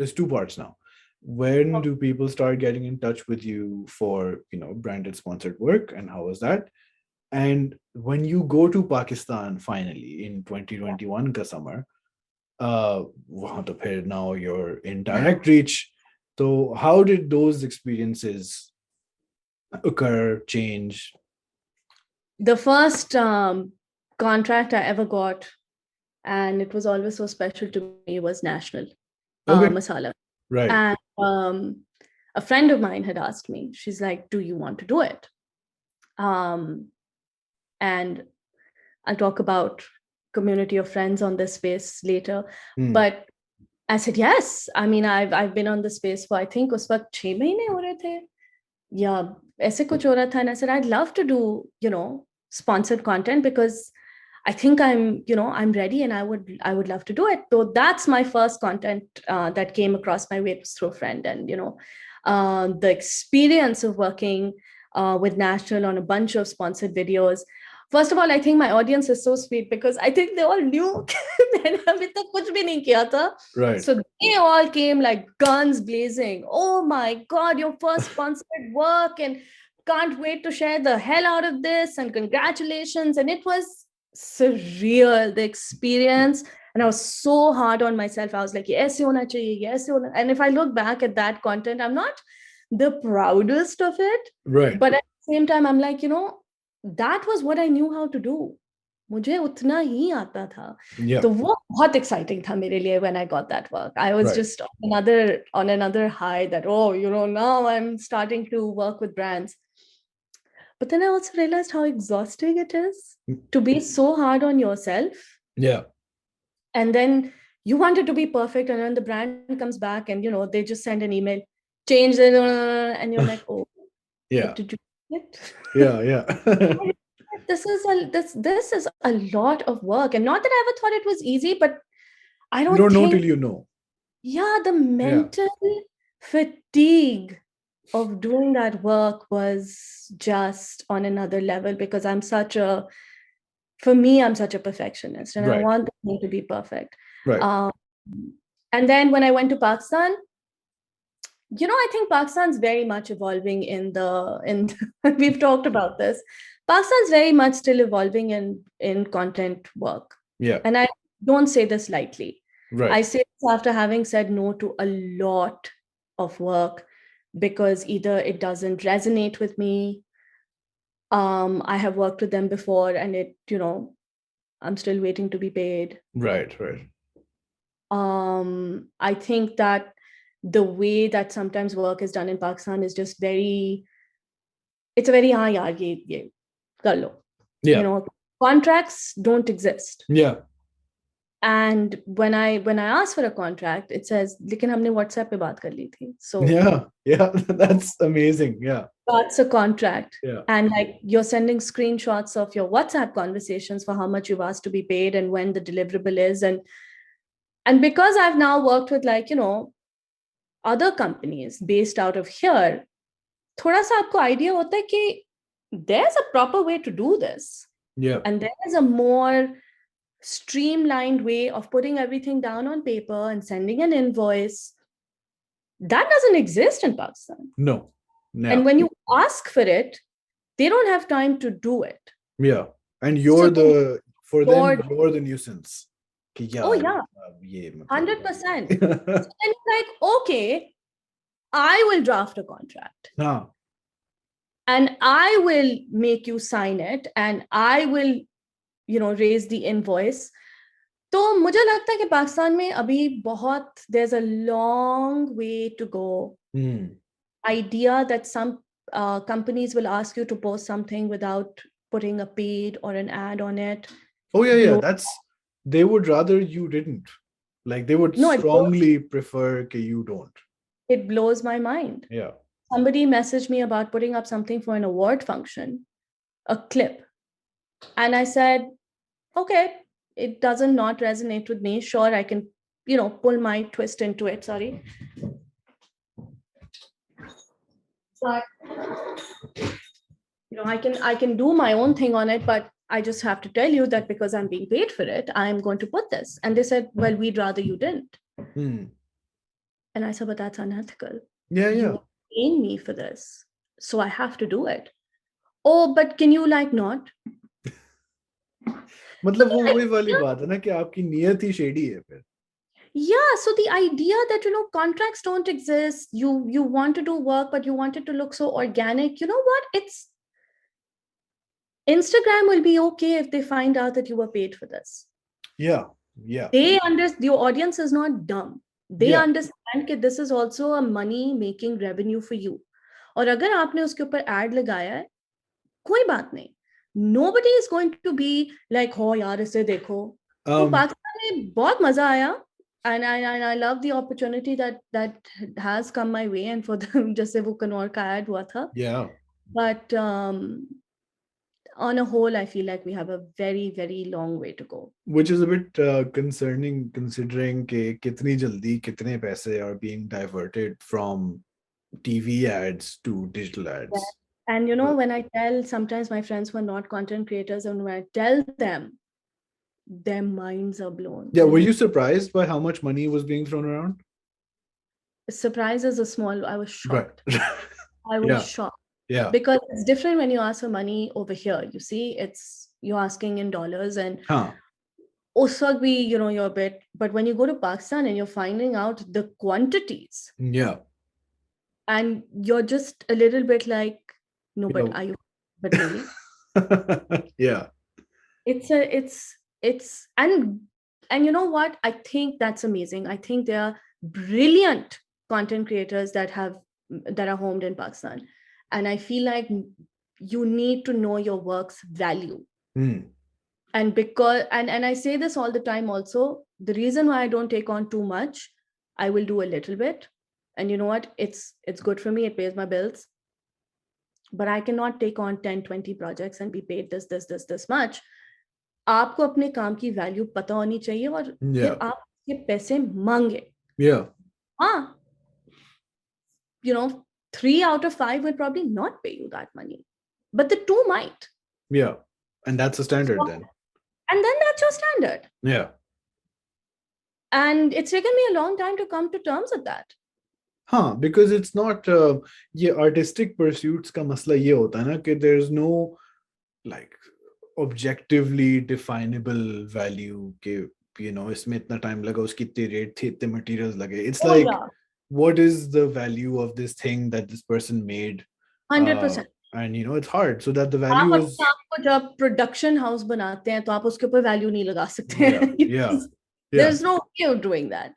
there's two parts now. When do people start getting in touch with you for, branded sponsored work, and how was that? And when you go to Pakistan finally in 2021 ka summer, वहाँ तो फिर now you're in direct reach. So how did those experiences occur, change? The first contract I ever got, and it was always so special to me, was National Masala. Right. And a friend of mine had asked me, she's like, do you want to do it? And I'll talk about community of friends on this space later. But I said, yes. I mean, I've been on the space for, I think, उस वक्त 6 महीने हो रहे थे या ऐसे कुछ हो रहा था. And I said, I'd love to do, sponsored content, because I think I'm ready, and I would love to do it. So that's my first content that came across my way through a friend. And, the experience of working with National on a bunch of sponsored videos. First of all, I think my audience is so sweet, because I think they all knew Right. So they all came like guns blazing. Oh my God, your first sponsored work, and can't wait to share the hell out of this, and congratulations. And it was surreal, the experience. And I was so hard on myself. I was like, yes, hona chahiye, yes, hona. And if I look back at that content, I'm not the proudest of it. Right. But at the same time, I'm like, that was what I knew how to do. मुझे उतना ही आता था. Yeah. तो वो बहुत exciting था मेरे लिए when I got that work. I was just on another high that, now I'm starting to work with brands. But then I also realized how exhausting it is to be so hard on yourself. Yeah. And then you want it to be perfect, and then the brand comes back and, they just send an email, change it, and you're like, oh, yeah. Did you do it? Yeah. This is a lot of work. And not that I ever thought it was easy, but I don't know think, till you know. Yeah, the mental fatigue of doing that work was just on another level, because I'm such a perfectionist, and I want the thing to be perfect. Right. And then when I went to Pakistan, I think Pakistan's very much evolving we've talked about this. Pakistan's very much still evolving in content work. Yeah. And I don't say this lightly. Right. I say this after having said no to a lot of work, because either it doesn't resonate with me. I have worked with them before, and it, I'm still waiting to be paid. Right. I think that the way that sometimes work is done in Pakistan is just it's a very ye kar lo. Yeah. Contracts don't exist. Yeah. And when I ask for a contract, it says, "Lekin humne WhatsApp pe baat kar li thi." So yeah, that's amazing. Yeah, that's a contract. Yeah. And like, you're sending screenshots of your WhatsApp conversations for how much you've asked to be paid and when the deliverable is. And because I've now worked with, like, other companies based out of here, thoda sa aapko idea hota hai ki there's a proper way to do this. Yeah. And there is a more streamlined way of putting everything down on paper and sending an invoice. That doesn't exist in Pakistan. No. And when you ask for it, they don't have time to do it. Yeah. And you're the nuisance. Oh yeah, 100%. So then it's like, okay, I will draft a contract. And I will make you sign it, and I will, raise the invoice. तो मुझे लगता है कि पाकिस्तान में अभी बहुत, there's a long way to go. Idea that some companies will ask you to post something without putting a paid or an ad on it. Oh yeah. They would rather you didn't. Like, they would strongly prefer that you don't. It blows my mind. Yeah. Somebody messaged me about putting up something for an award function, a clip. And I said, okay, it doesn't not resonate with me. Sure, I can, pull my twist into it. Sorry. But, I can do my own thing on it, but I just have to tell you that because I'm being paid for it, I'm going to put this. And they said, well, we'd rather you didn't. And I said, but that's unethical. Yeah, You yeah. are paying me for this, so I have to do it. Oh, but can you like not? So मतलब वो the वही वाली idea, बात है ना कि आपकी नियत ही शेडी है फिर. yeah. So the idea that contracts don't exist. You want to do work, but you want it to look so organic. You know what? It's Instagram will be okay if they find out that you were paid for this. Yeah, yeah, Your audience is not dumb. They yeah. understand that this is also a money making revenue for you. और अगर आपने उसके ऊपर ad लगाया है, कोई बात नहीं. Nobody is going to be like, हो यार इसे देखो. तो Um, पाकिस्तान में बहुत मजा आया. And I love the opportunity that has come my way and for them जैसे वो कनौर का ad हुआ था. yeah. But on a whole, I feel like we have a very, very long way to go. Which is a bit concerning considering कि कितनी जल्दी कितने पैसे are being diverted from TV ads to digital Yeah. ads. And when I tell sometimes my friends who are not content creators, and when I tell them, their minds are blown. Yeah, were you surprised by how much money was being thrown around? Surprise is a small. I was Right. shocked. I was Yeah, shocked yeah. because it's different when you ask for money over here. You see, you're asking in dollars, and Huh. also you're a bit. But when you go to Pakistan and you're finding out the quantities, Yeah. and you're just a little bit like, no, Yeah. but are you? But really? Yeah. It's and you know what, I think that's amazing. I think there are brilliant content creators that are homed in Pakistan, and I feel like you need to know your work's value. And because and I say this all the time also, the reason why I don't take on too much, I will do a little bit, and you know what, it's good for me, it pays my bills, but I cannot take on 10-20 projects and be paid this much. आपको अपने काम की value पता होनी चाहिए और फिर Yeah. आप ये पैसे मांगे. Yeah. हाँ, 3 out of 5 will probably not pay you that money, but the 2 might. Yeah. And that's the standard then. And then that's your standard. Yeah. And it's taken me a long time to come to terms with that. Huh, because it's not ये artistic pursuits का मसला ये होता है ना कि there's no like objectively definable value के इसमें इतना time लगा, उसकी इतनी rate थी, इतने materials लगे. It's like, yeah, what is the value of this thing that this person made? 100%. And it's hard, so that the आप value अपने is आप को जब प्रोडक्शन हाउस बनाते हैं तो आप उसके ऊपर वैल्यू नहीं लगा सकते yeah, हैं. yeah, yeah. There's no way of doing that.